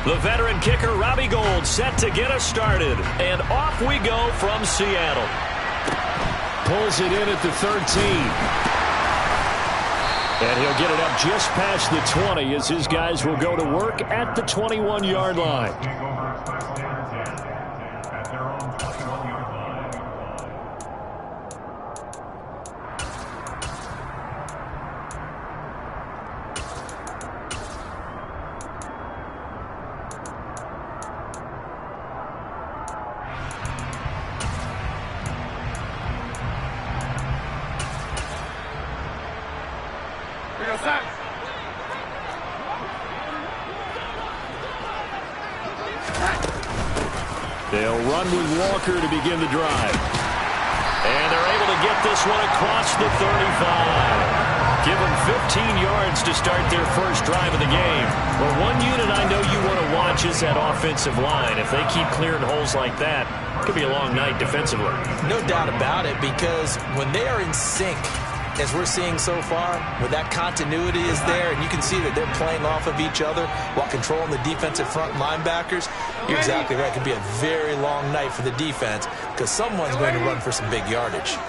The veteran kicker, Robbie Gould, set to get us started. And off we go from Seattle. Pulls it in at the 13. And he'll get it up just past the 20 as his guys will go to work at the 21-yard line. They'll run with Walker to begin the drive. And they're able to get this one across the 35. Give them 15 yards to start their first drive of the game. Well, one unit I know you want to watch is that offensive line. If they keep clearing holes like that, it could be a long night defensively. No doubt about it, because when they are in sync, as we're seeing so far, where that continuity is there, and you can see that they're playing off of each other while controlling the defensive front linebackers, you're exactly right. It could be a very long night for the defense because someone's going to run for some big yardage.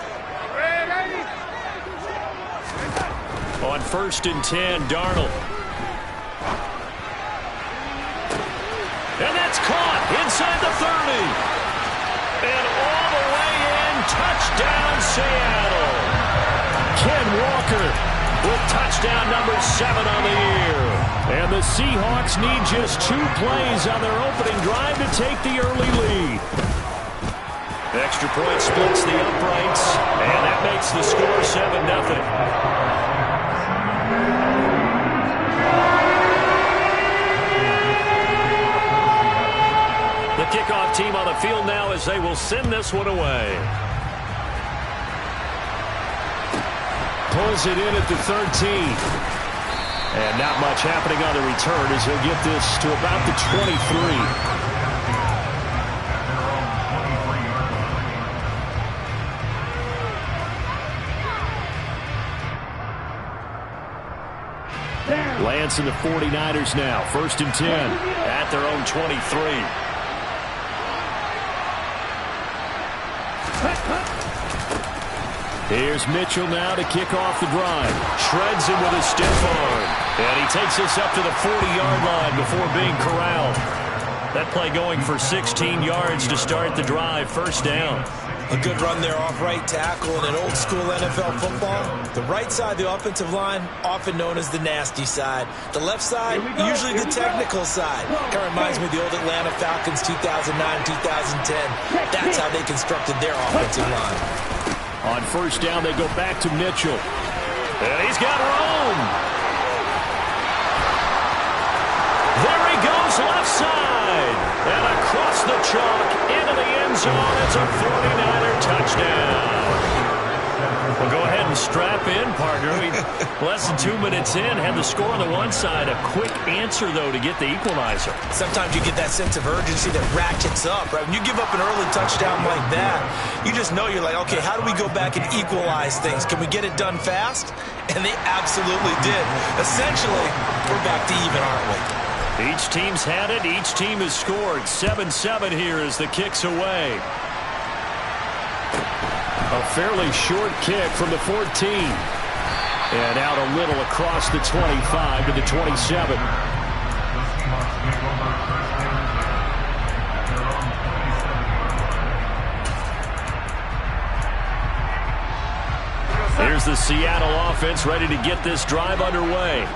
On 1st and 10, Darnold. And that's caught inside the 30. And all the way in, touchdown Seattle. Ken Walker with touchdown number 7 on the year. And the Seahawks need just 2 plays on their opening drive to take the early lead. Extra point splits the uprights, and that makes the score 7-0. The kickoff team on the field now as they will send this one away. Pulls it in at the 13. And not much happening on the return as he'll get this to about the 23. Lance and the 49ers now. 1st and 10 at their own 23. Here's Mitchell now to kick off the drive. Shreds him with a stiff arm. And he takes us up to the 40-yard line before being corralled. That play going for 16 yards to start the drive. 1st down. A good run there off right tackle in an old-school NFL football. The right side of the offensive line, often known as the nasty side. The left side, usually the technical side. Kind of reminds me of the old Atlanta Falcons 2009-2010. That's how they constructed their offensive line. On 1st down, they go back to Mitchell. And he's got room. There he goes, left side. And across the chalk into the end zone. It's a 49er touchdown. Well, go ahead and strap in, partner. Less than 2 minutes in, had the score on the one side. A quick answer, though, to get the equalizer. Sometimes you get that sense of urgency that ratchets up, right? When you give up an early touchdown like that, you just know you're like, okay, how do we go back and equalize things? Can we get it done fast? And they absolutely did. Essentially, we're back to even, aren't we? Each team's had it. Each team has scored. 7-7 here as the kick's away. A fairly short kick from the 14. And out a little across the 25 to the 27. Here's the Seattle offense ready to get this drive underway.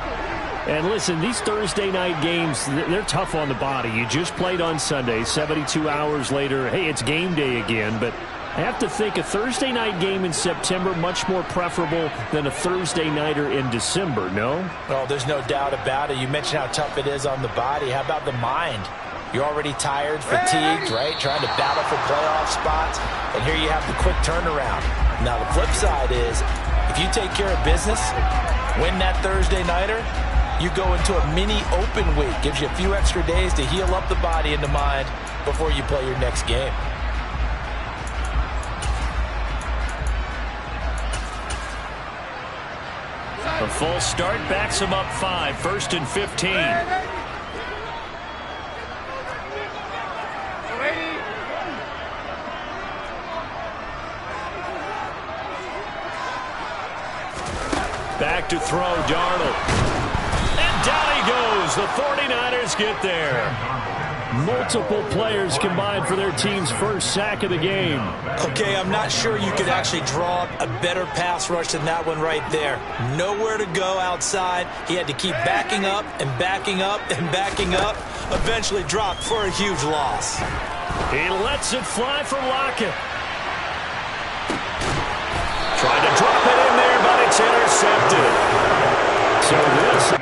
And listen, these Thursday night games, they're tough on the body. You just played on Sunday, 72 hours later. Hey, it's game day again, but I have to think a Thursday night game in September much more preferable than a Thursday nighter in December, no? Oh, there's no doubt about it. You mentioned how tough it is on the body. How about the mind? You're already tired, fatigued, right? Trying to battle for playoff spots. And here you have the quick turnaround. Now, the flip side is, if you take care of business, win that Thursday nighter, you go into a mini open week. Gives you a few extra days to heal up the body and the mind before you play your next game. A false start backs him up 5. 1st and 15. back to throw, Darnold. And down he goes. The 49ers get there. Multiple players combined for their team's first sack of the game. Okay, I'm not sure you could actually draw a better pass rush than that one right there. Nowhere to go outside. He had to keep backing up and backing up and backing up. Eventually dropped for a huge loss. He lets it fly from Lockett. Trying to drop it in there, but it's intercepted. So this...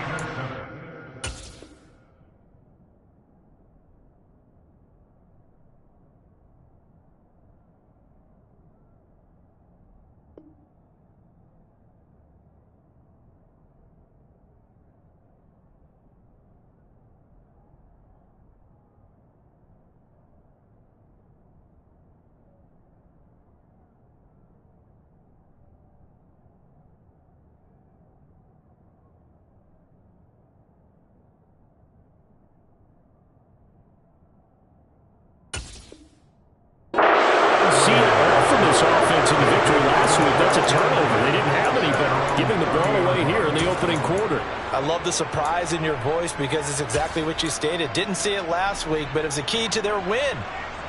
offense in the victory last week. That's a turnover. They didn't have any, but giving the ball away here in the opening quarter. I love the surprise in your voice because it's exactly what you stated. Didn't see it last week, but it was a key to their win.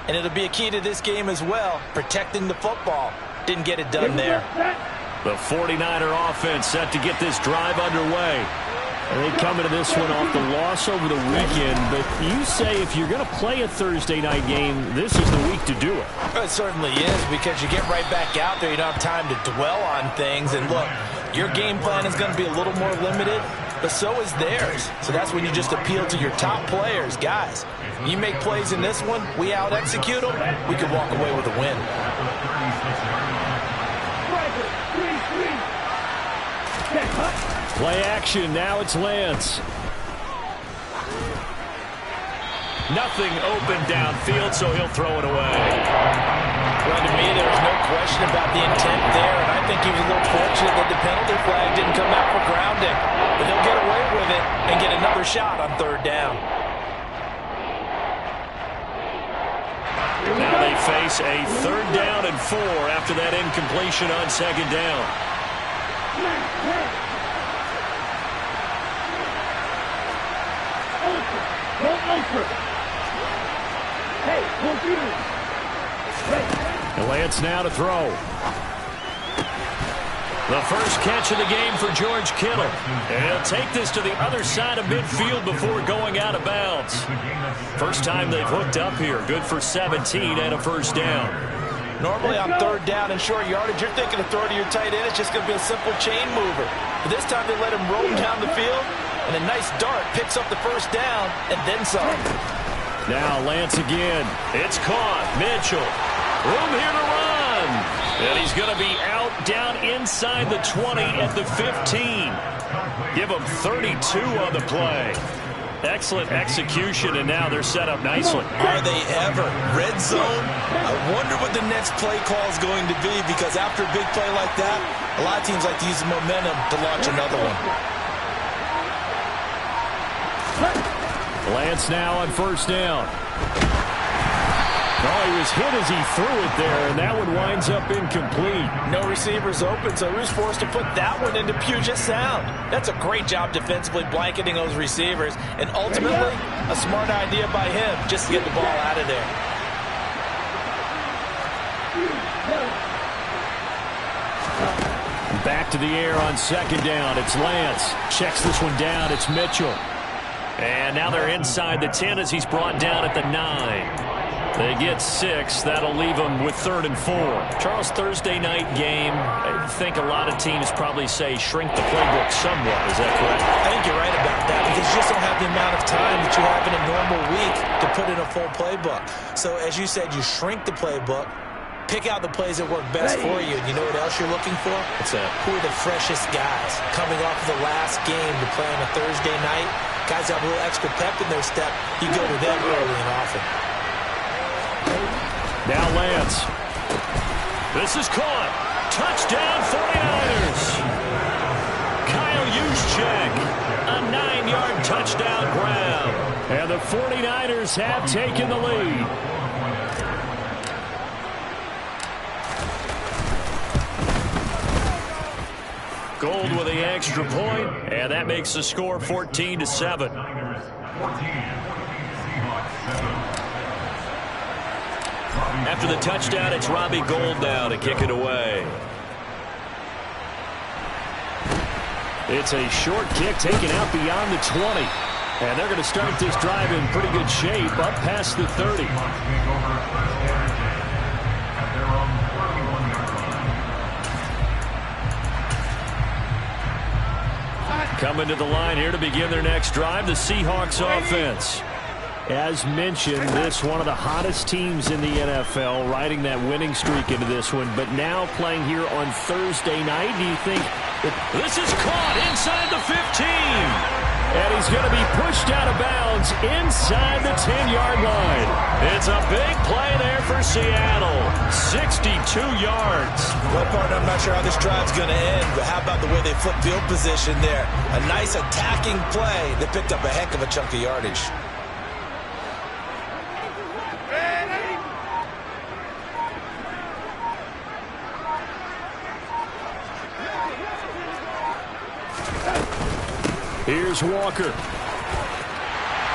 And it'll be a key to this game as well, protecting the football. Didn't get it done there. The 49er offense set to get this drive underway. And they come into this one off the loss over the weekend, but you say if you're going to play a Thursday night game, this is the week to do it. It certainly is, because you get right back out there. You don't have time to dwell on things. And look, your game plan is going to be a little more limited, but so is theirs. So that's when you just appeal to your top players. Guys, you make plays in this one, we out-execute them, we could walk away with a win. Play action, now it's Lance. Nothing open downfield, so he'll throw it away. Well, to me, there was no question about the intent there, and I think he was a little fortunate that the penalty flag didn't come out for grounding. But they'll get away with it and get another shot on third down. Now they face a 3rd down and 4 after that incompletion on 2nd down. And Lance now to throw. The first catch of the game for George Kittle. And he'll take this to the other side of midfield before going out of bounds. First time they've hooked up here. Good for 17 and a 1st down. Normally on 3rd down and short yardage, you're thinking of throw to your tight end. It's just going to be a simple chain mover. But this time they let him roll down the field. And a nice dart picks up the 1st down and then some. Now Lance again. It's caught. Mitchell. Room here to run. And he's going to be out down inside the 20 at the 15. Give him 32 on the play. Excellent execution, and now they're set up nicely. Are they ever? Red zone? I wonder what the next play call is going to be, because after a big play like that, a lot of teams like to use the momentum to launch another one. Lance now on 1st down. Oh, he was hit as he threw it there, and that one winds up incomplete. No receivers open, so he was forced to put that one into Puget Sound. That's a great job defensively blanketing those receivers, and ultimately, a smart idea by him just to get the ball out of there. Back to the air on 2nd down. It's Lance. Checks this one down. It's Mitchell. And now they're inside the 10 as he's brought down at the 9. They get 6. That'll leave them with 3rd and 4. Charles, Thursday night game, I think a lot of teams probably say shrink the playbook somewhat. Is that correct? I think you're right about that, because you just don't have the amount of time that you have in a normal week to put in a full playbook. So as you said, you shrink the playbook, pick out the plays that work best for you. And you know what else you're looking for? What's that? Who are the freshest guys coming off of the last game to play on a Thursday night? Guys have a little extra pep in their step. You go to them early and often. Now Lance. This is caught. Touchdown 49ers. Kyle Juszczyk. A 9-yard touchdown grab. And the 49ers have taken the lead. Gold with the extra point, and that makes the score 14-7. After the touchdown, it's Robbie Gould now to kick it away. It's a short kick taken out beyond the 20. And they're going to start this drive in pretty good shape, up past the 30. Coming to the line here to begin their next drive, the Seahawks offense. As mentioned, this one of the hottest teams in the NFL, riding that winning streak into this one, but now playing here on Thursday night. Do you think that this is caught inside the 15? And he's going to be pushed out of bounds inside the 10-yard line. It's a big play there for Seattle. 62 yards. Well, partner, I'm not sure how this drive's going to end, but how about the way they flip field position there? A nice attacking play that picked up a heck of a chunk of yardage. Here's Walker.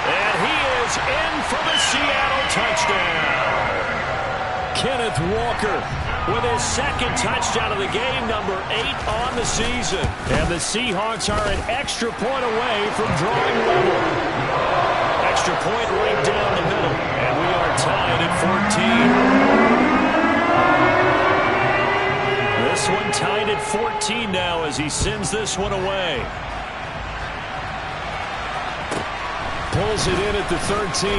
And he is in for the Seattle touchdown. Kenneth Walker with his second touchdown of the game, number 8 on the season. And the Seahawks are an extra point away from drawing level. Extra point right down the middle. And we are tied at 14. This one tied at 14 now as he sends this one away. Pulls it in at the 13.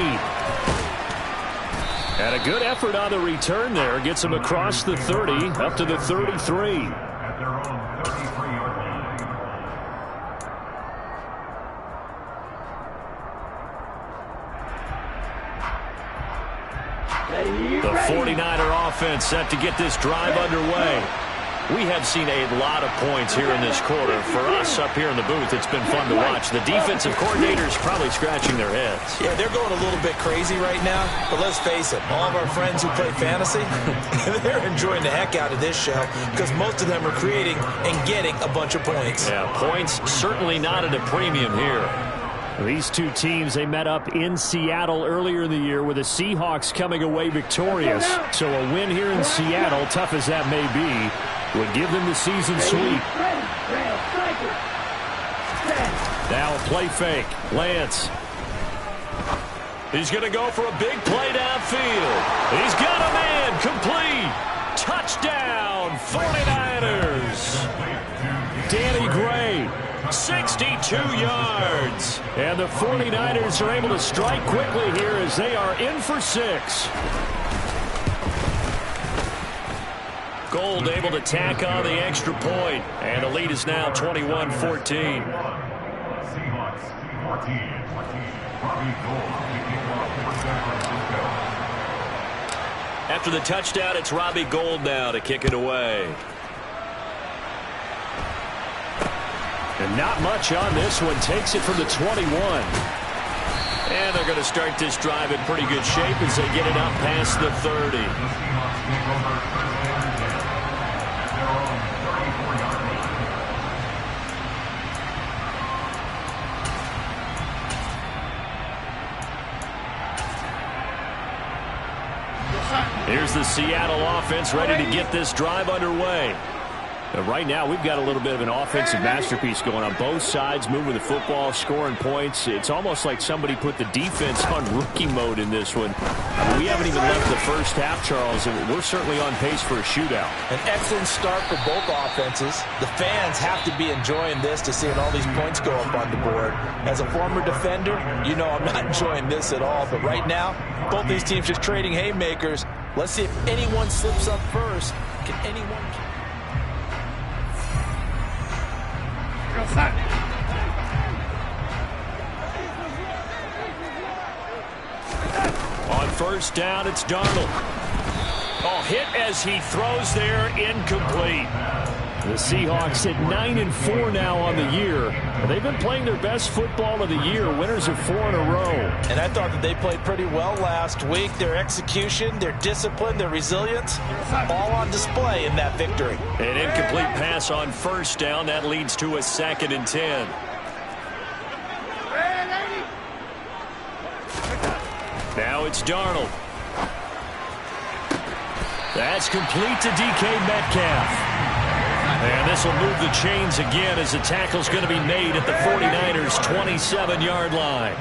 And a good effort on the return there. Gets him across the 30, up to the 33. The 49er offense set to get this drive underway. We have seen a lot of points here in this quarter. For us up here in the booth, it's been fun to watch. The defensive coordinators probably scratching their heads. Yeah, they're going a little bit crazy right now. But let's face it, all of our friends who play fantasy, they're enjoying the heck out of this show because most of them are creating and getting a bunch of points. Yeah, points certainly not at a premium here. These two teams, they met up in Seattle earlier in the year with the Seahawks coming away victorious. So a win here in Seattle, tough as that may be, would give them the season sweep. Now a play fake. Lance. He's going to go for a big play downfield. He's got a man. Complete. Touchdown, 49ers. Danny Gray. 62 yards. And the 49ers are able to strike quickly here as they are in for 6. Gould able to tack on the extra point. And the lead is now 21-14. After the touchdown, it's Robbie Gould now to kick it away. And not much on this one. Takes it from the 21. And they're going to start this drive in pretty good shape as they get it up past the 30. Here's the Seattle offense ready to get this drive underway. Right now, we've got a little bit of an offensive masterpiece going on. Both sides moving the football, scoring points. It's almost like somebody put the defense on rookie mode in this one. I mean, we haven't even left the first half, Charles, and we're certainly on pace for a shootout. An excellent start for both offenses. The fans have to be enjoying this to seeing all these points go up on the board. As a former defender, you know I'm not enjoying this at all. But right now, both these teams just trading haymakers. Let's see if anyone slips up first. Can anyone... On first down, it's Darnold. Oh, hit as he throws there, incomplete. The Seahawks at 9-4 now on the year. They've been playing their best football of the year. Winners of 4 in a row. And I thought that they played pretty well last week. Their execution, their discipline, their resilience, all on display in that victory. An incomplete pass on first down. That leads to a 2nd and 10. Now it's Darnold. That's complete to DK Metcalf. And this will move the chains again as the tackle's going to be made at the 49ers' 27-yard line.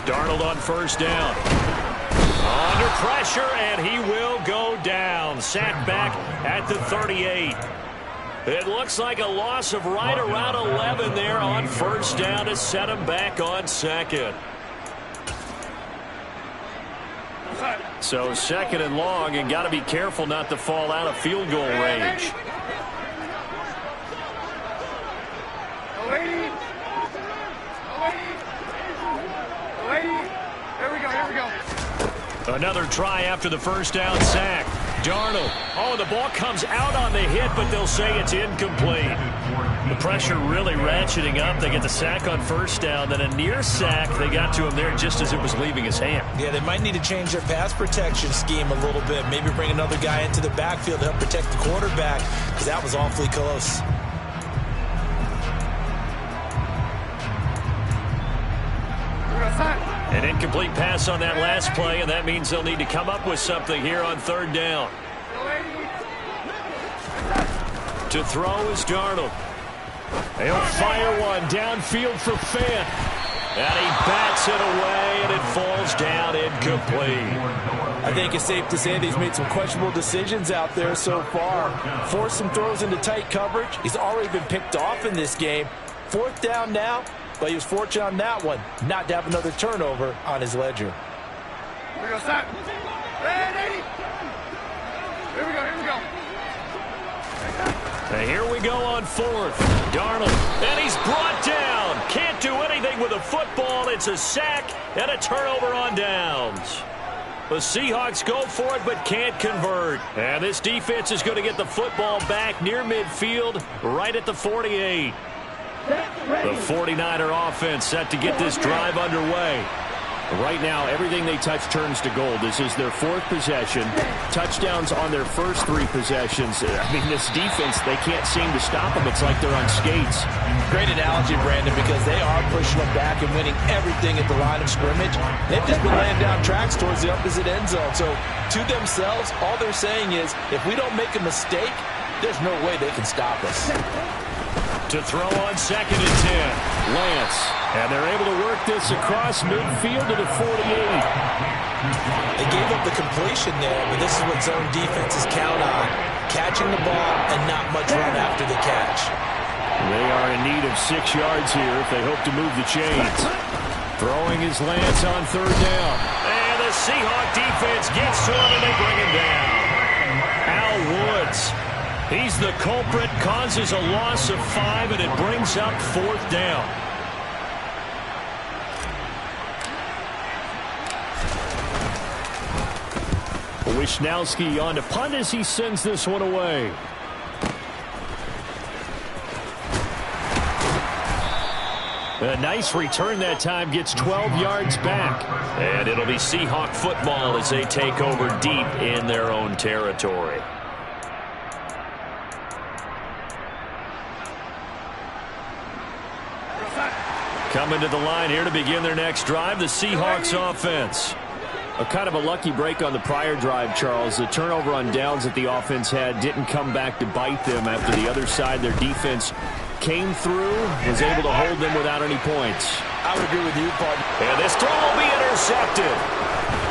Darnold on first down. Under pressure, and he will go down. Sacked back at the 38. It looks like a loss of right around 11 there on first down to set him back on 2nd. So 2nd and long, and got to be careful not to fall out of field goal range. Another try after the first down sack. Darnold. Oh, the ball comes out on the hit, but they'll say it's incomplete. The pressure really ratcheting up. They get the sack on first down, then a near sack. They got to him there just as it was leaving his hand. Yeah, they might need to change their pass protection scheme a little bit. Maybe bring another guy into the backfield to help protect the quarterback, because that was awfully close. An incomplete pass on that last play, and that means they'll need to come up with something here on 3rd down. To throw is Darnold. He'll fire one downfield for Fant. And he bats it away, and it falls down incomplete. I think it's safe to say that he's made some questionable decisions out there so far. Forced some throws into tight coverage. He's already been picked off in this game. 4th down now. But he was fortunate on that one, not to have another turnover on his ledger. Here we go, stop. Ready. Here we go. And here we go on 4th. Darnold, and he's brought down. Can't do anything with a football. It's a sack and a turnover on downs. The Seahawks go for it but can't convert. And this defense is going to get the football back near midfield, right at the 48. The 49er offense set to get this drive underway. Right now, everything they touch turns to gold. This is their 4th possession. Touchdowns on their first 3 possessions. I mean, this defense, they can't seem to stop them. It's like they're on skates. Great analogy, Brandon, because they are pushing them back and winning everything at the line of scrimmage. They've just been laying down tracks towards the opposite end zone. So, to themselves, all they're saying is, if we don't make a mistake, there's no way they can stop us. To throw on 2nd and 10. Lance. And they're able to work this across midfield to the 48. They gave up the completion there, but this is what zone defenses count on. Catching the ball and not much run after the catch. They are in need of 6 yards here if they hope to move the chains. Throwing is Lance on 3rd down. And the Seahawk defense gets to him and they bring him down. Al Woods. He's the culprit, causes a loss of 5, and it brings up 4th down. Wishnowski on to punt as he sends this one away. A nice return that time, gets 12 yards back. And it'll be Seahawk football as they take over deep in their own territory. Coming to the line here to begin their next drive, the Seahawks offense. A kind of a lucky break on the prior drive, Charles. The turnover on downs that the offense had didn't come back to bite them after the other side. Their defense came through, was able to hold them without any points. I would agree with you, partner. And this throw will be intercepted.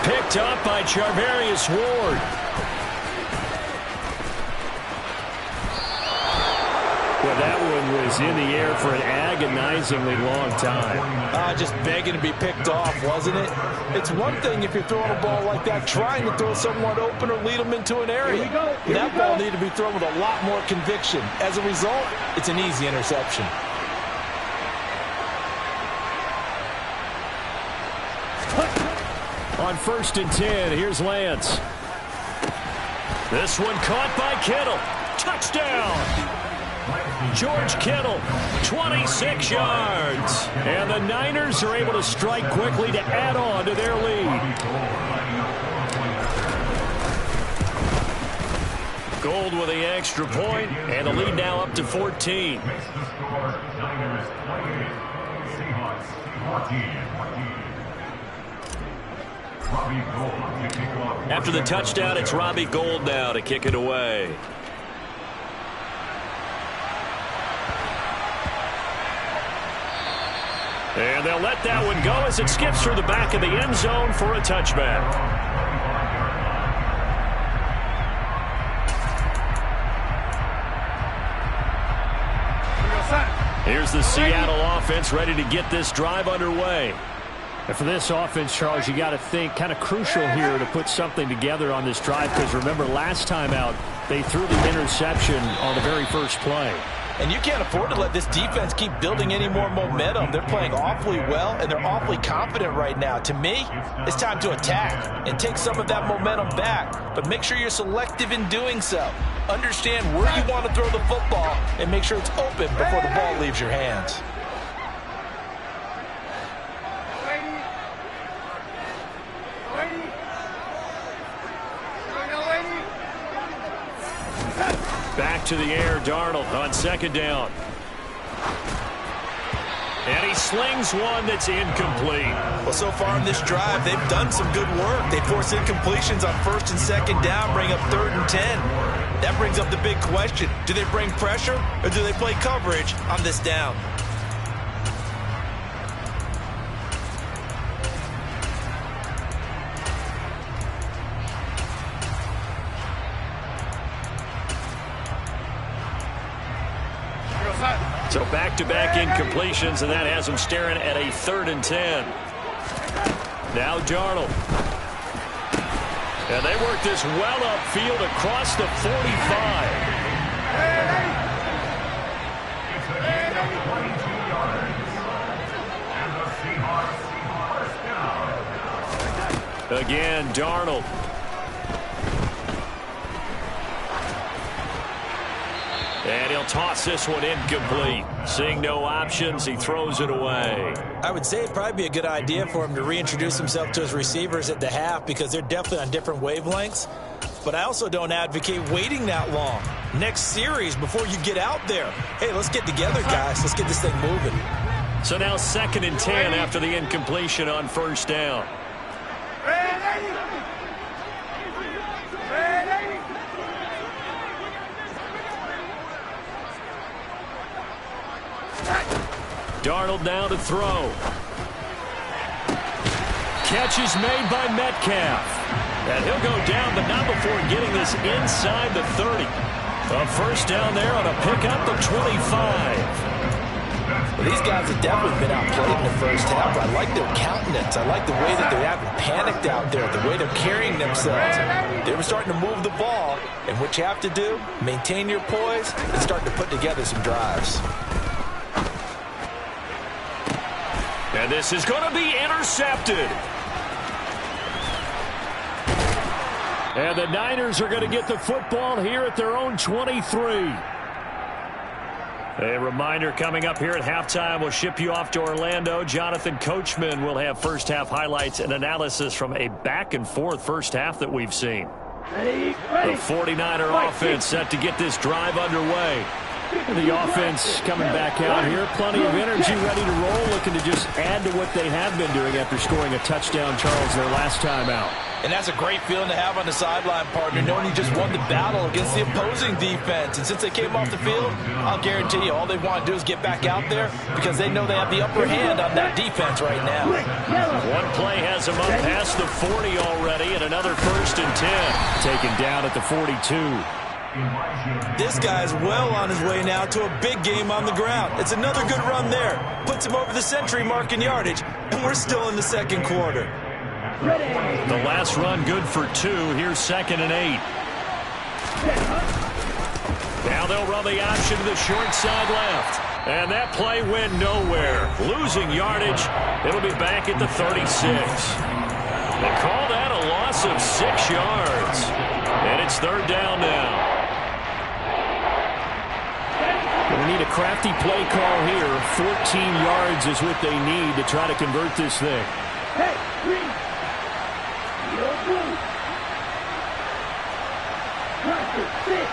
Picked up by Charvarius Ward. Well, that one was in the air for an agonizingly long time. Just begging to be picked off, wasn't it? It's one thing if you're throwing a ball like that, trying to throw someone open or lead them into an area. That ball needed to be thrown with a lot more conviction. As a result, it's an easy interception. on 1st and 10. Here's Lance. This one caught by Kittle. Touchdown. George Kittle, 26 yards. And the Niners are able to strike quickly to add on to their lead. Gold with the extra point, and the lead now up to 14. After the touchdown, it's Robbie Gould now to kick it away. And they'll let that one go as it skips through the back of the end zone for a touchback. Here's the Seattle offense ready to get this drive underway. And for this offense, Charles, you got to think kind of crucial here to put something together on this drive, because remember last time out they threw the interception on the very first play. And you can't afford to let this defense keep building any more momentum. They're playing awfully well, and they're awfully confident right now. To me, it's time to attack and take some of that momentum back. But make sure you're selective in doing so. Understand where you want to throw the football and make sure it's open before the ball leaves your hands. Back to the air, Darnold on 2nd down. And he slings one that's incomplete. Well, so far in this drive, they've done some good work. They force incompletions on 1st and 2nd down, bring up 3rd and 10. That brings up the big question. Do they bring pressure or do they play coverage on this down? So back-to-back incompletions, and that has them staring at a 3rd and 10. Now Darnold. And they work this well upfield across the 45. Again, Darnold. And he'll toss this one incomplete. Seeing no options, he throws it away. I would say it'd probably be a good idea for him to reintroduce himself to his receivers at the half, because they're definitely on different wavelengths. But I also don't advocate waiting that long. Next series before you get out there. Hey, let's get together, guys. Let's get this thing moving. So now 2nd and 10 after the incompletion on 1st down. Darnold now to throw. Catch is made by Metcalf. And he'll go down, but not before getting this inside the 30. A 1st down there on a pickup of 25. Well, these guys have definitely been outplayed in the first half. I like their countenance. I like the way that they haven't panicked out there, the way they're carrying themselves. They were starting to move the ball, and what you have to do, maintain your poise and start to put together some drives. And this is going to be intercepted. And the Niners are going to get the football here at their own 23. A reminder coming up here at halftime. We'll ship you off to Orlando. Jonathan Coachman will have first half highlights and analysis from a back-and-forth first half that we've seen. The 49er offense set to get this drive underway. The offense coming back out here. Plenty of energy, ready to roll, looking to just add to what they have been doing after scoring a touchdown, Charles, their last time out. And that's a great feeling to have on the sideline, partner, knowing you just won the battle against the opposing defense. And since they came off the field, I'll guarantee you all they want to do is get back out there, because they know they have the upper hand on that defense right now. One play has them up past the 40 already, and another 1st and 10. Taken down at the 42. This guy's well on his way now to a big game on the ground. It's another good run there. Puts him over the century mark in yardage, and we're still in the second quarter. The last run good for 2. Here's 2nd and 8. Now they'll run the option to the short side left. And that play went nowhere. Losing yardage. It'll be back at the 36. They call that a loss of 6 yards. And it's third down now. They need a crafty play call here. 14 yards is what they need to try to convert this thing. Hey, green. You're blue. Roger, sit.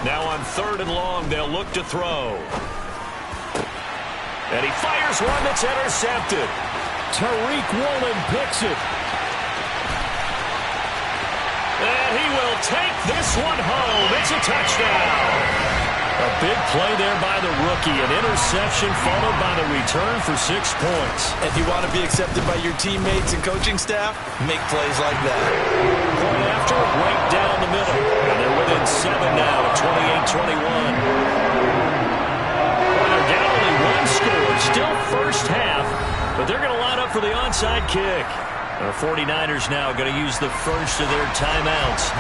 Now on 3rd and long, they'll look to throw. And he fires one that's intercepted. Tariq Woolen picks it. And he will take this one home. It's a touchdown. A big play there by the rookie. An interception followed by the return for 6 points. If you want to be accepted by your teammates and coaching staff, make plays like that. Point after, right down the middle. And they're within 7 now at 28-21. Well, they're down only 1 score. Still first half, but they're going to line up for the onside kick. Our 49ers now going to use the first of their timeouts,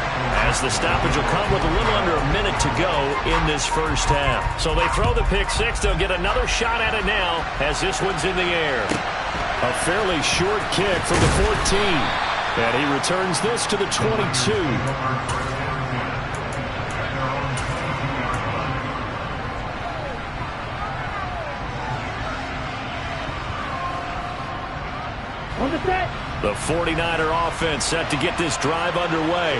as the stoppage will come with a little under a minute to go in this first half. So they throw the pick six. They'll get another shot at it now as this one's in the air. A fairly short kick from the 14. And he returns this to the 22. On the set. The 49er offense set to get this drive underway.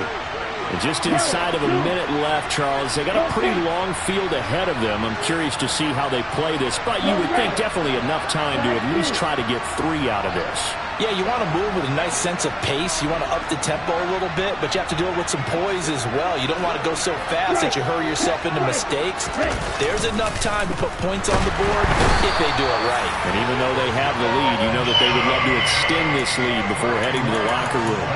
And just inside of a minute left, Charles. They got a pretty long field ahead of them. I'm curious to see how they play this, but you would think definitely enough time to at least try to get 3 out of this. Yeah, you want to move with a nice sense of pace. You want to up the tempo a little bit, but you have to do it with some poise as well. You don't want to go so fast that you hurry yourself into mistakes. There's enough time to put points on the board if they do it right. And even though they have the lead, you know that they would love to extend this lead before heading to the locker room.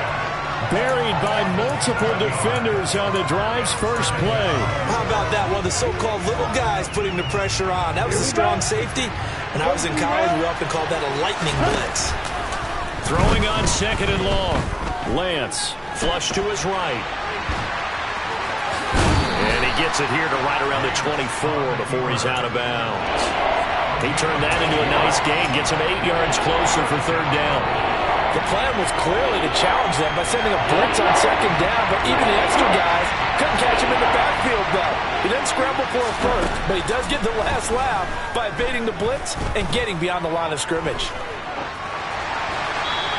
Buried by multiple defenders on the drive's first play. How about that? One of the so-called little guys putting the pressure on. That was a strong safety. When I was in college, we often called that a lightning blitz. Throwing on 2nd and long. Lance, flush to his right. And he gets it here to right around the 24 before he's out of bounds. He turned that into a nice gain, gets him 8 yards closer for 3rd down. The plan was clearly to challenge them by sending a blitz on 2nd down, but even the extra guys couldn't catch him in the backfield, though. He didn't scramble for a first, but he does get the last laugh by evading the blitz and getting beyond the line of scrimmage.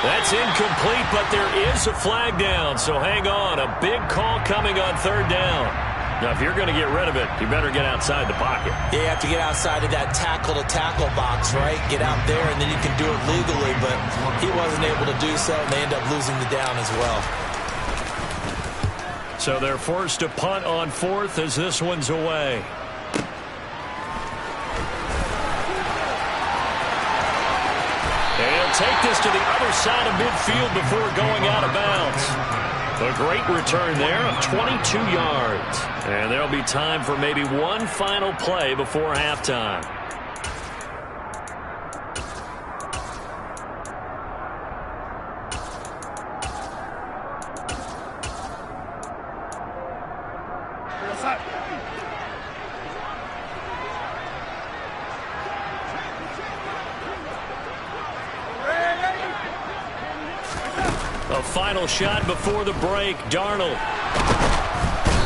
That's incomplete, but there is a flag down, so hang on. A big call coming on 3rd down. Now, if you're going to get rid of it, you better get outside the pocket. Yeah, you have to get outside of that tackle-to-tackle box, right? Get out there, and then you can do it legally, but he wasn't able to do so, and they end up losing the down as well. So they're forced to punt on 4th as this one's away. And he'll take this to the other side of midfield before going out of bounds. A great return there of 22 yards. And there'll be time for maybe one final play before halftime. A final shot before the break. Darnold.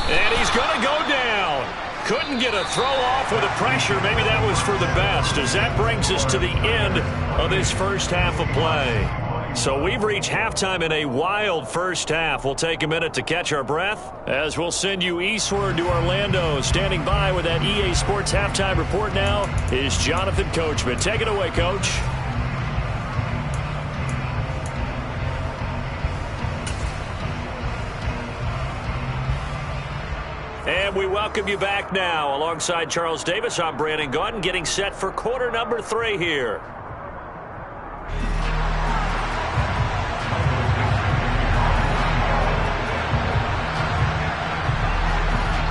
And he's going to go down. Couldn't get a throw off with the pressure. Maybe that was for the best, as that brings us to the end of this first half of play. So we've reached halftime in a wild first half. We'll take a minute to catch our breath as we'll send you eastward to Orlando. Standing by with that EA Sports halftime report now is Jonathan Coachman. Take it away, Coach. And we welcome you back now. Alongside Charles Davis, I'm Brandon Gaudin, getting set for quarter number 3 here.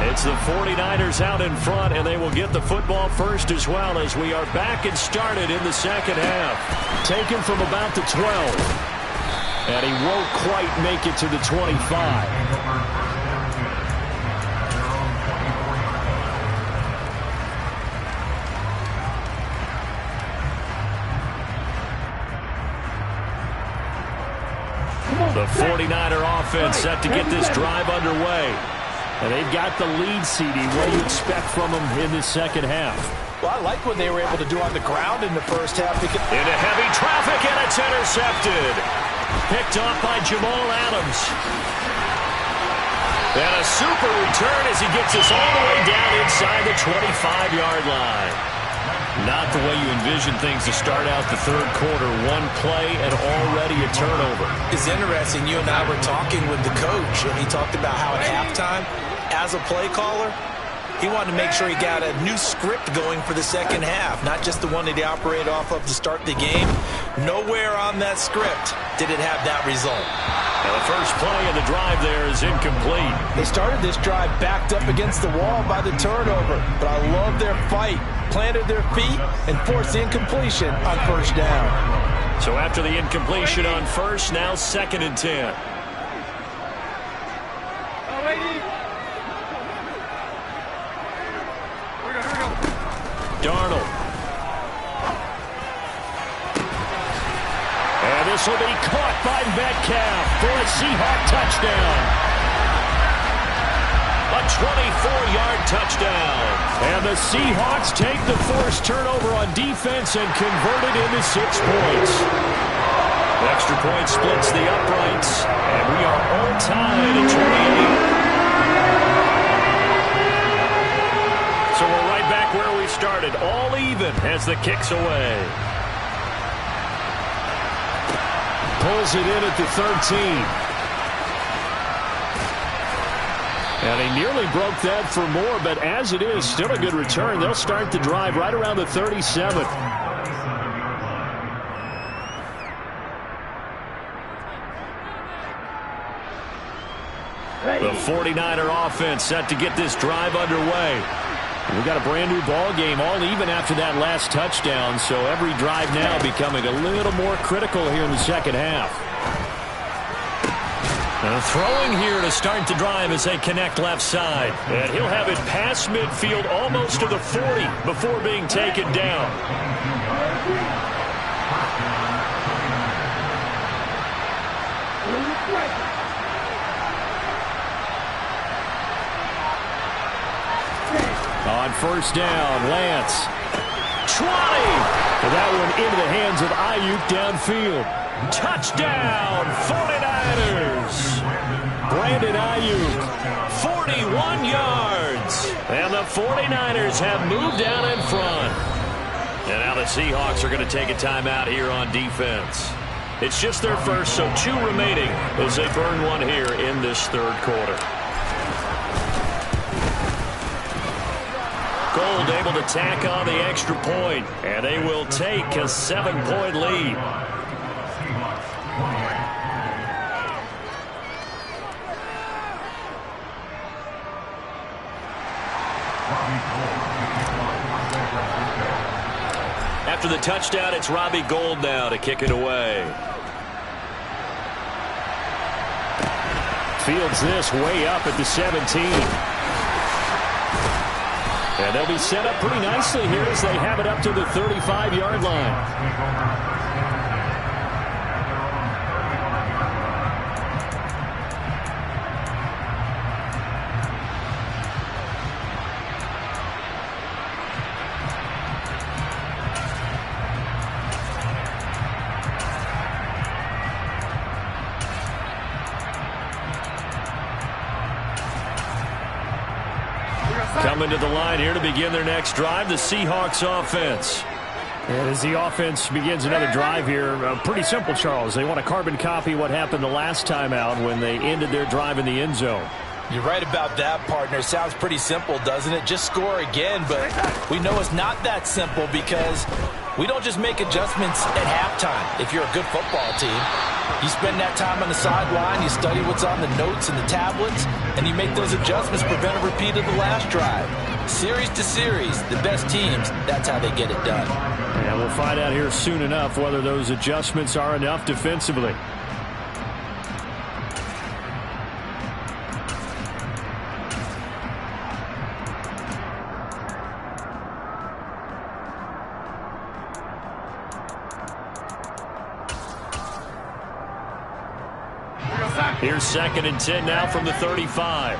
It's the 49ers out in front, and they will get the football first as well, as we are back and started in the second half. Taken from about the 12. And he won't quite make it to the 25. The 49er offense set to get this drive underway. And they've got the lead, CD. What do you expect from them in the second half? Well, I like what they were able to do on the ground in the first half. Into heavy traffic, and it's intercepted. Picked off by Jamal Adams. And a super return as he gets us all the way down inside the 25-yard line. Not the way you envision things to start out the third quarter. One play and already a turnover. It's interesting. You and I were talking with the coach, and he talked about how at halftime, as a play caller, he wanted to make sure he got a new script going for the second half, not just the one that he operated off of to start the game. Nowhere on that script did it have that result. Now the first play of the drive there is incomplete. They started this drive backed up against the wall by the turnover, but I love their fight. Planted their feet and forced the incompletion on first down. So after the incompletion on first, now 2nd and 10. Darnold. And this will be caught by Metcalf for a Seahawk touchdown. A 24-yard touchdown. And the Seahawks take the forced turnover on defense and convert it into 6 points. The extra point splits the uprights, and we are all tied at 28. So we're right back where we started, all even as the kick's away. Pulls it in at the 13. And he nearly broke that for more, but as it is, still a good return. They'll start the drive right around the 37. The 49er offense set to get this drive underway. We got a brand new ball game, all even after that last touchdown, so every drive now becoming a little more critical here in the second half. And throwing here to start the drive as they connect left side. And he'll have it past midfield almost to the 40 before being taken down. On first down, Lance. 20! And that one into the hands of Ayuk downfield. Touchdown, 49ers! Brandon Ayuk, 41 yards. And the 49ers have moved down in front. And now the Seahawks are going to take a timeout here on defense. It's just their first, so 2 remaining as they burn one here in this third quarter. Gold able to tack on the extra point, and they will take a 7-point lead. After the touchdown, it's Robbie Gould now to kick it away. Fields this way up at the 17. And they'll be set up pretty nicely here as they have it up to the 35-yard line. Coming to the line here to begin their next drive, the Seahawks offense. And as the offense begins another drive here, pretty simple, Charles. They want to carbon copy what happened the last time out when they ended their drive in the end zone. You're right about that, partner. Sounds pretty simple, doesn't it? Just score again, but we know it's not that simple because we don't just make adjustments at halftime. If you're a good football team, you spend that time on the sideline, you study what's on the notes and the tablets, and you make those adjustments, prevent a repeat of the last drive. Series to series, the best teams, that's how they get it done. And we'll find out here soon enough whether those adjustments are enough defensively. Here's 2nd and 10 now from the 35.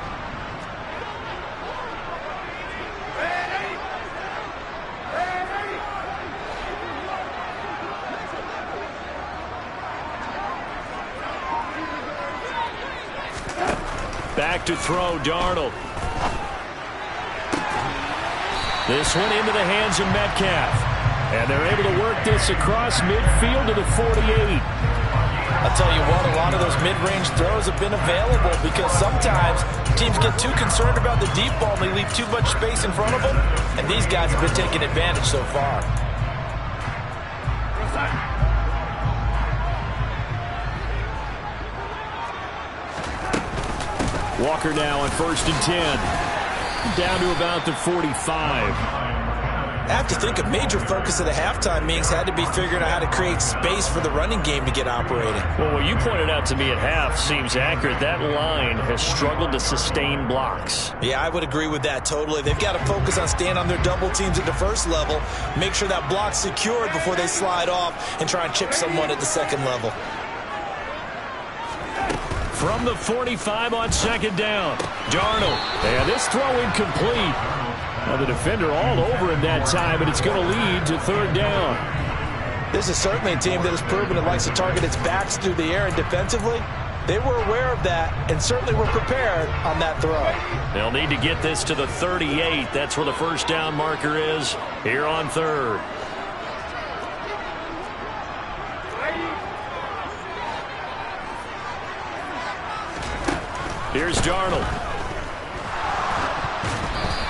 Back to throw, Darnold. This one into the hands of Metcalf. And they're able to work this across midfield to the 48. I'll tell you what, a lot of those mid-range throws have been available because sometimes teams get too concerned about the deep ball and they leave too much space in front of them. And these guys have been taking advantage so far. Walker now on 1st and 10. Down to about the 45. I have to think a major focus of the halftime meetings had to be figuring out how to create space for the running game to get operating. Well, what you pointed out to me at half seems accurate. That line has struggled to sustain blocks. Yeah, I would agree with that totally. They've got to focus on staying on their double teams at the first level, make sure that block's secured before they slide off and try and chip someone at the second level. From the 45 on 2nd down, Darnold. And this throw incomplete. Now the defender all over him that time, but it's going to lead to 3rd down. This is certainly a team that has proven it likes to target its backs through the air, and defensively, they were aware of that and certainly were prepared on that throw. They'll need to get this to the 38. That's where the 1st down marker is here on 3rd. Here's Darnold.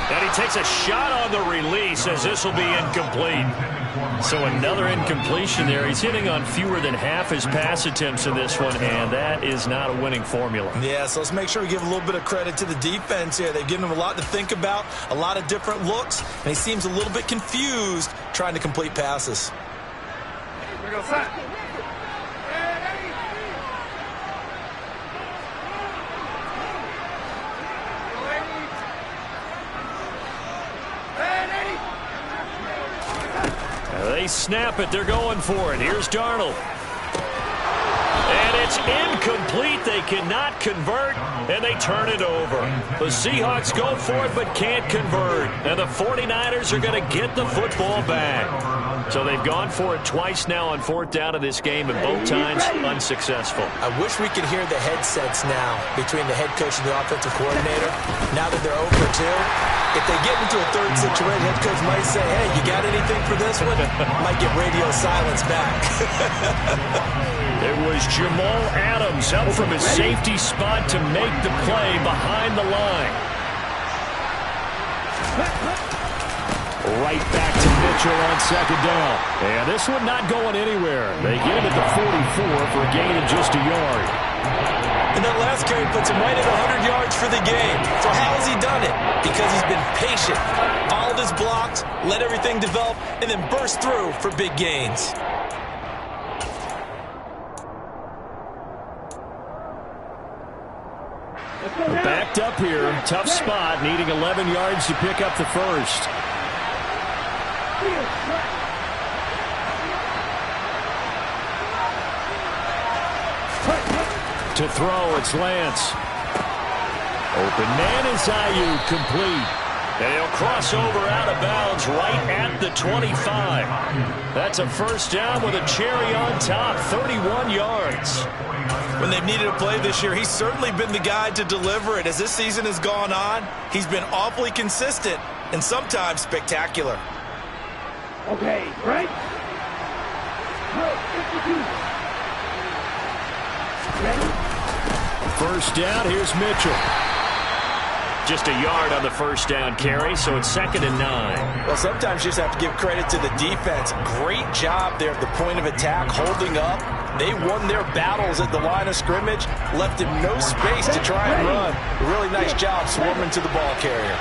And he takes a shot on the release as this will be incomplete. So another incompletion there. He's hitting on fewer than half his pass attempts in this one, and that is not a winning formula. Yeah, so let's make sure we give a little bit of credit to the defense here. They've given him a lot to think about, a lot of different looks, and he seems a little bit confused trying to complete passes. Here we go, set. They snap it. They're going for it. Here's Darnold. And it's incomplete. They cannot convert, and they turn it over. The Seahawks go for it but can't convert. And the 49ers are going to get the football back. So they've gone for it twice now on 4th down of this game, and both times unsuccessful. I wish we could hear the headsets now between the head coach and the offensive coordinator. Now that they're 0 for 2, if they get into a 3rd situation, head coach might say, hey, you got anything for this one? Might get radio silence back. It was Jamal Adams up from his safety spot to make the play behind the line. Right back to Mitchell on 2nd down. And this one not going anywhere. They get him at the 44 for a gain of just a yard. And that last carry puts him right at 100 yards for the game. So how has he done it? Because he's been patient, followed his blocks, let everything develop, and then burst through for big gains. Backed up here, tough spot, needing 11 yards to pick up the first. To throw, it's Lance. Open man is Ayuk, complete. And he'll cross over out of bounds right at the 25. That's a 1st down with a cherry on top, 31 yards. When they've needed a play this year, he's certainly been the guy to deliver it. As this season has gone on, he's been awfully consistent and sometimes spectacular. Okay, right? Ready? 1st down, here's Mitchell. Just a yard on the 1st down carry, so it's 2nd and 9. Well, sometimes you just have to give credit to the defense. Great job there at the point of attack, holding up. They won their battles at the line of scrimmage, left him no space to try and run. A really nice job swarming to the ball carrier.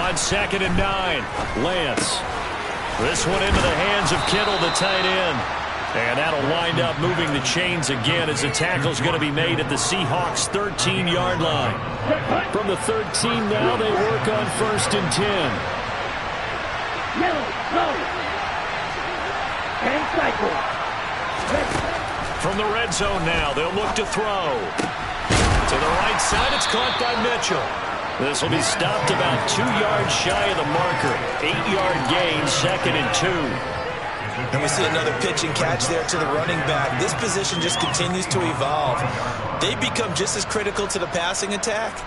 On 2nd and 9, Lance. This one into the hands of Kittle, the tight end. And that'll wind up moving the chains again as the tackle's going to be made at the Seahawks' 13-yard line. From the 13 now, they work on 1st and 10. From the red zone now, they'll look to throw. To the right side, it's caught by Mitchell. This will be stopped about 2 yards shy of the marker. 8-yard gain, 2nd and 2. And we see another pitch and catch there to the running back. This position just continues to evolve. They become just as critical to the passing attack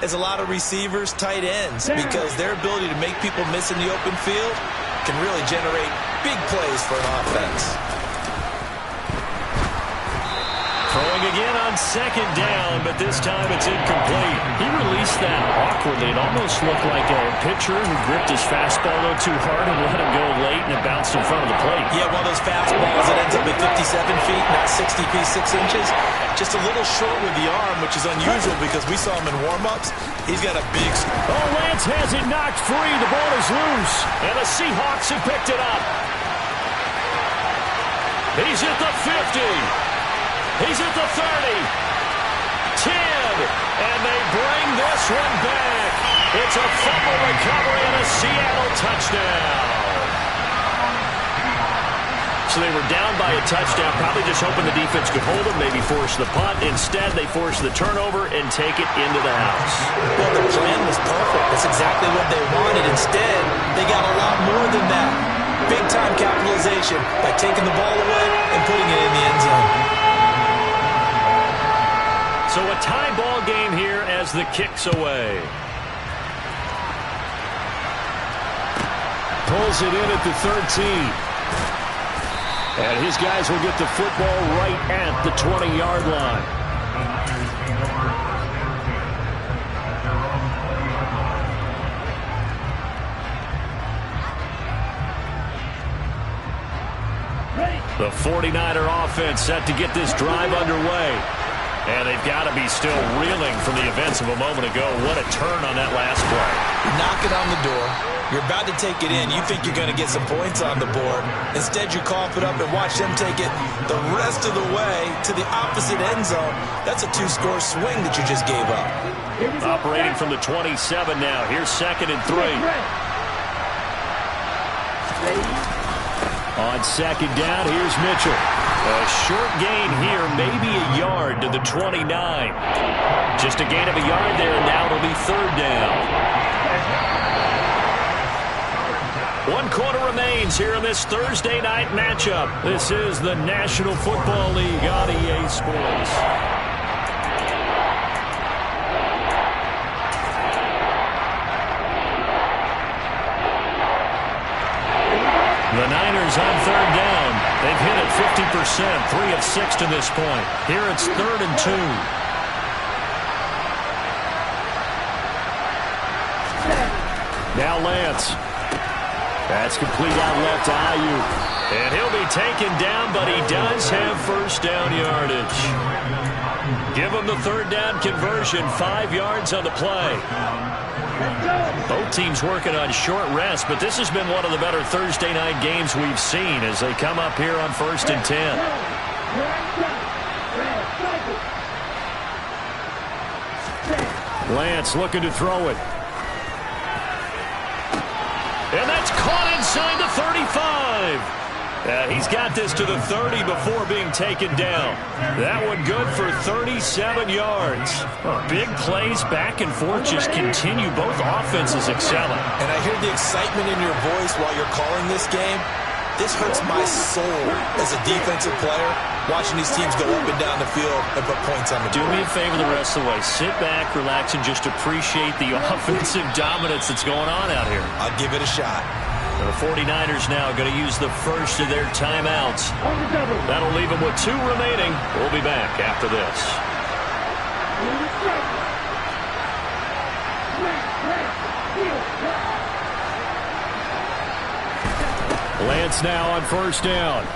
as a lot of receivers, tight ends, because their ability to make people miss in the open field can really generate big plays for an offense. Throwing again on 2nd down, but this time it's incomplete. He released that awkwardly. It almost looked like a pitcher who gripped his fastball a little too hard and let him go late, and it bounced in front of the plate. Yeah, one of those fastballs that ends up at 57 feet, not 60 feet, 6 inches. Just a little short with the arm, which is unusual because we saw him in warm-ups. He's got a big... Oh, Lance has it knocked free. The ball is loose, and the Seahawks have picked it up. He's at the 50. He's at the 30. 10. And they bring this one back. It's a fumble recovery and a Seattle touchdown. So they were down by a touchdown, probably just hoping the defense could hold them, maybe force the punt. Instead, they force the turnover and take it into the house. Well, the plan was perfect. That's exactly what they wanted. Instead, they got a lot more than that. Big-time capitalization by taking the ball away and putting it in the end zone. So a tie ball game here as the kick's away. Pulls it in at the 13. And his guys will get the football right at the 20-yard line. The 49er offense set to get this drive underway. And they've got to be still reeling from the events of a moment ago. What a turn on that last play. Knock it on the door. You're about to take it in. You think you're going to get some points on the board. Instead, you cough it up and watch them take it the rest of the way to the opposite end zone. That's a 2-score swing that you just gave up. Operating from the 27 now. Here's 2nd and 3. On 2nd down, here's Mitchell. A short gain here, maybe a yard to the 29. Just a gain of a yard there, and now it'll be 3rd down. 1 quarter remains here in this Thursday night matchup. This is the National Football League on EA Sports. The Niners on 3rd down. They've hit it 50%, 3 of 6 to this point. Here it's 3rd and 2. Now Lance. That's complete out left to Ayuk. And he'll be taken down, but he does have 1st down yardage. Give him the 3rd down conversion, 5 yards on the play. Both teams working on short rest, but this has been one of the better Thursday night games we've seen as they come up here on 1st and 10. Lance looking to throw it. And that's caught inside the 35. He's got this to the 30 before being taken down. That one good for 37 yards. Big plays back and forth just continue. Both offenses excelling. And I hear the excitement in your voice while you're calling this game. This hurts my soul as a defensive player, watching these teams go up and down the field and put points on the board. Do me a favor the rest of the way. Sit back, relax, and just appreciate the offensive dominance that's going on out here. I'll give it a shot. The 49ers now going to use the first of their timeouts. That'll leave them with 2 remaining. We'll be back after this. Lance now on 1st down.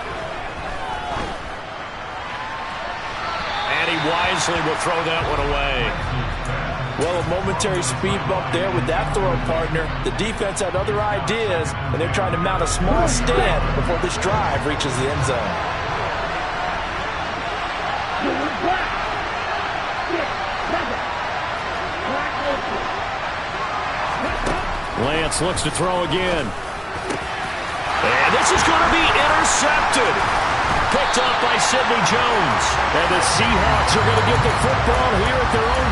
And he wisely will throw that one away. Well, a momentary speed bump there with that throw partner. The defense had other ideas, and they're trying to mount a small stand before this drive reaches the end zone. Lance looks to throw again. And this is going to be intercepted. Picked up by Sidney Jones. And the Seahawks are going to get the football here at their own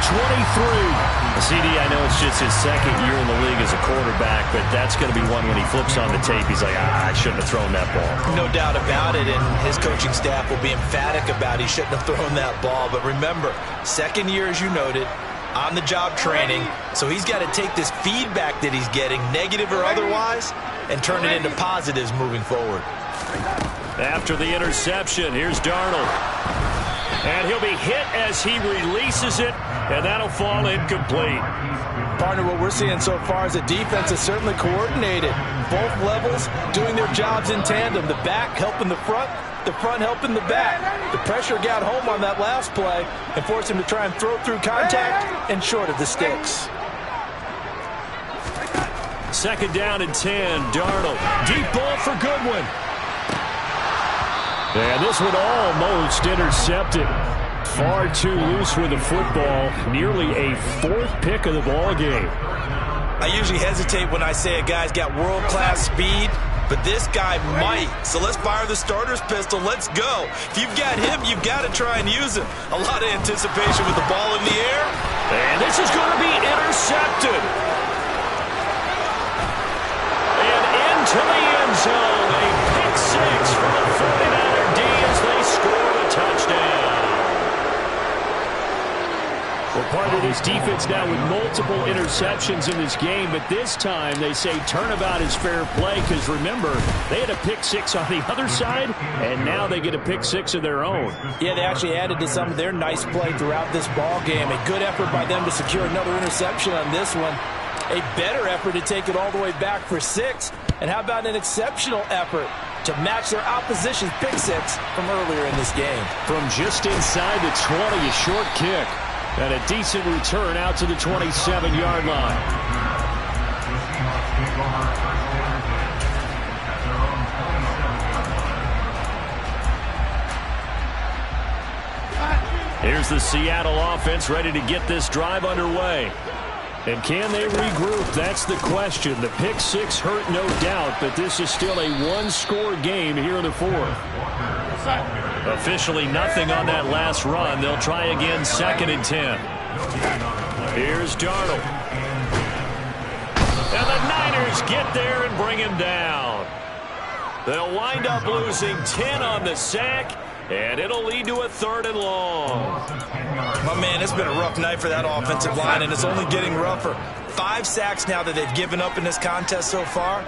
23. CD, I know it's just his second year in the league as a quarterback, but that's going to be one when he flips on the tape. He's like, I shouldn't have thrown that ball. No doubt about it, and his coaching staff will be emphatic about he shouldn't have thrown that ball. But remember, second year, as you noted, on-the-job training, so he's got to take this feedback that he's getting, negative or otherwise, and turn it into positives moving forward. After the interception, here's Darnold. And he'll be hit as he releases it, and that'll fall incomplete. Partner, what we're seeing so far is the defense is certainly coordinated. Both levels doing their jobs in tandem. The back helping the front helping the back. The pressure got home on that last play and forced him to try and throw through contact and short of the sticks. Second down and 10, Darnold. Deep ball for Goodwin. And this one almost intercepted. Far too loose with the football. Nearly a fourth pick of the ball game. I usually hesitate when I say a guy's got world-class speed, but this guy might. So let's fire the starter's pistol. Let's go. If you've got him, you've got to try and use him. A lot of anticipation with the ball in the air. And this is going to be intercepted. And into the end zone. A pick six for the 49er D as they score a touchdown. Well, part of this defense now with multiple interceptions in this game, but this time they say turnabout is fair play because, remember, they had a pick six on the other side, and now they get a pick six of their own. Yeah, they actually added to some of their nice play throughout this ball game. A good effort by them to secure another interception on this one. A better effort to take it all the way back for six. And how about an exceptional effort to match their opposition's pick six from earlier in this game? From just inside the 20, a short kick. And a decent return out to the 27-yard line. Here's the Seattle offense ready to get this drive underway. And can they regroup? That's the question. The pick six hurt, no doubt, but this is still a one-score game here in the fourth. Officially nothing on that last run. They'll try again, 2nd and 10. Here's Darnold. And the Niners get there and bring him down. They'll wind up losing 10 on the sack, and it'll lead to a 3rd and long. My man, it's been a rough night for that offensive line, and it's only getting rougher. 5 sacks now that they've given up in this contest so far.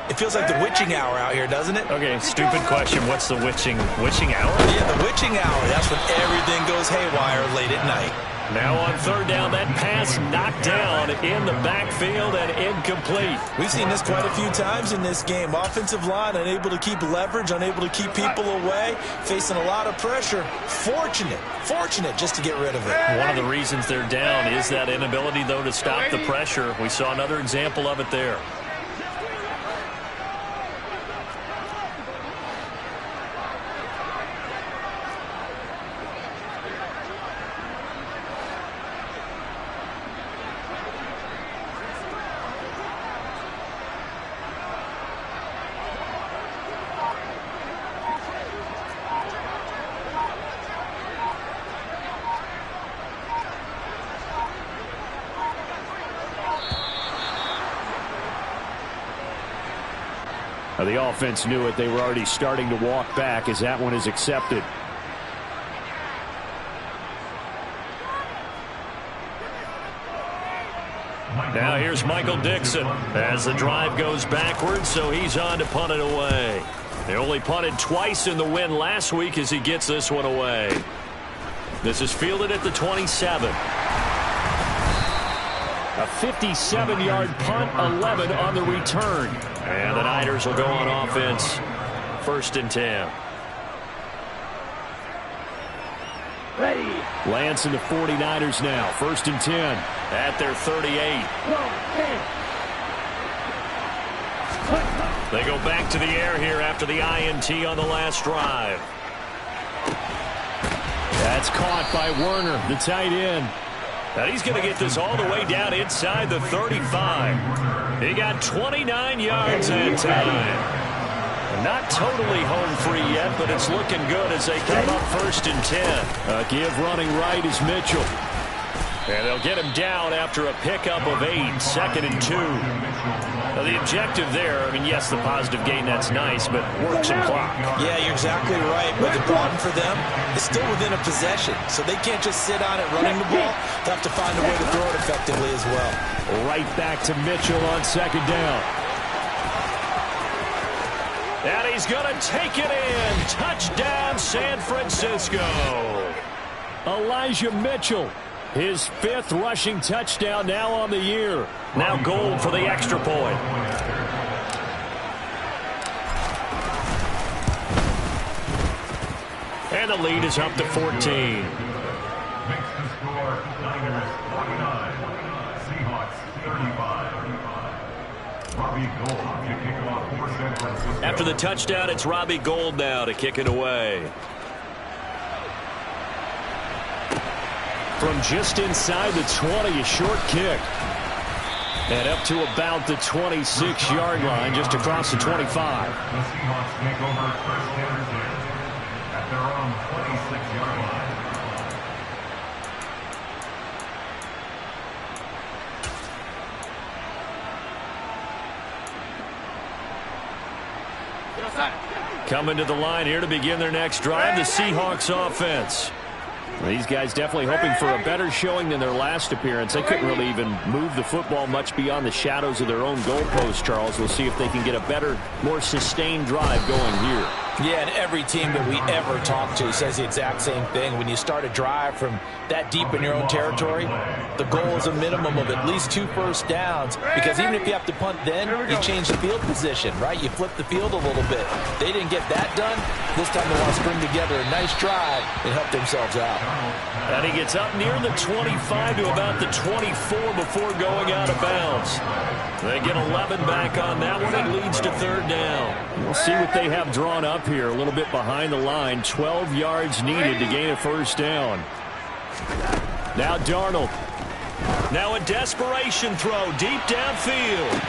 It feels like the witching hour out here, doesn't it? Okay, stupid question. What's the witching hour? Yeah, the witching hour. That's when everything goes haywire late at night. Now on 3rd down, that pass knocked down in the backfield and incomplete. We've seen this quite a few times in this game. Offensive line unable to keep leverage, unable to keep people away, facing a lot of pressure. Fortunate just to get rid of it. One of the reasons they're down is that inability, though, to stop the pressure. We saw another example of it there. The offense knew it. They were already starting to walk back as that one is accepted. Now here's Michael Dixon as the drive goes backwards, so he's on to punt it away. They only punted twice in the win last week as he gets this one away. This is fielded at the 27. A 57-yard punt, 11 on the return. And the Niners will go on offense. 1st and 10. Ready. Lance and the 49ers now. 1st and 10 at their 38. They go back to the air here after the INT on the last drive. That's caught by Werner, the tight end. And he's going to get this all the way down inside the 35. He got 29 yards that time. Not totally home free yet, but it's looking good as they come up 1st and 10. Give running right is Mitchell. And they'll get him down after a pickup of 8, 2nd and 2. Now, the objective there, I mean, yes, the positive gain, that's nice, but work some clock. Yeah, you're exactly right. But the problem for them is still within a possession. So they can't just sit on it running the ball. They'll have to find a way to throw it effectively as well. Right back to Mitchell on 2nd down. And he's going to take it in. Touchdown, San Francisco. Elijah Mitchell. His 5th rushing touchdown now on the year. Now Gold for the extra point. And the lead is up to 14. Makes the score Niners 49, Seahawks 35. Robbie Gould to kick off for San Francisco. After the touchdown, it's Robbie Gould now to kick it away. From just inside the 20, a short kick. And up to about the 26-yard line, just across the 25. The Seahawks make over first down at their own 26-yard line. Coming to the line here to begin their next drive, the Seahawks offense. These guys definitely hoping for a better showing than their last appearance. They couldn't really even move the football much beyond the shadows of their own goalpost, Charles. We'll see if they can get a better, more sustained drive going here. Yeah, and every team that we ever talk to says the exact same thing. When you start a drive from that deep in your own territory, the goal is a minimum of at least 2 first downs, because even if you have to punt then, you change the field position, right? You flip the field a little bit. They didn't get that done. This time they want to string together a nice drive and help themselves out. And he gets up near the 25 to about the 24 before going out of bounds. They get 11 back on that one. It leads to 3rd down. We'll see what they have drawn up here. A little bit behind the line. 12 yards needed to gain a 1st down. Now Darnold. Now a desperation throw deep downfield.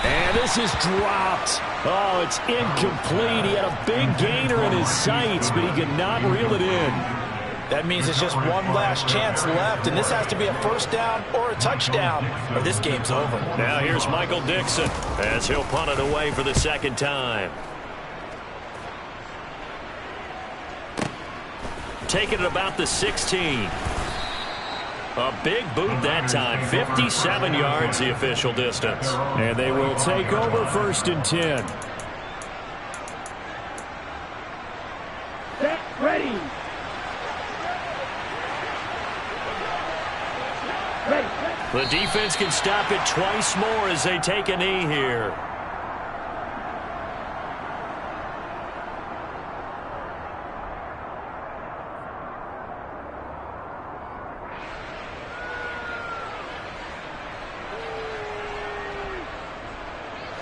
And this is dropped. Oh, it's incomplete. He had a big gainer in his sights, but he could not reel it in. That means it's just one last chance left, and this has to be a 1st down or a touchdown, or this game's over. Now here's Michael Dixon as he'll punt it away for the 2nd time. Taking it about the 16. A big boot that time. 57 yards the official distance. And they will take over 1st and 10. Set, ready. The defense can stop it twice more as they take a knee here.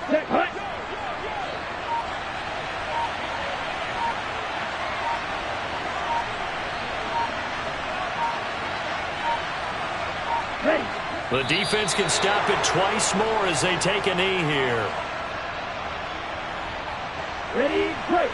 Set, hut. Ready. The defense can stop it twice more as they take a knee here. Ready, break.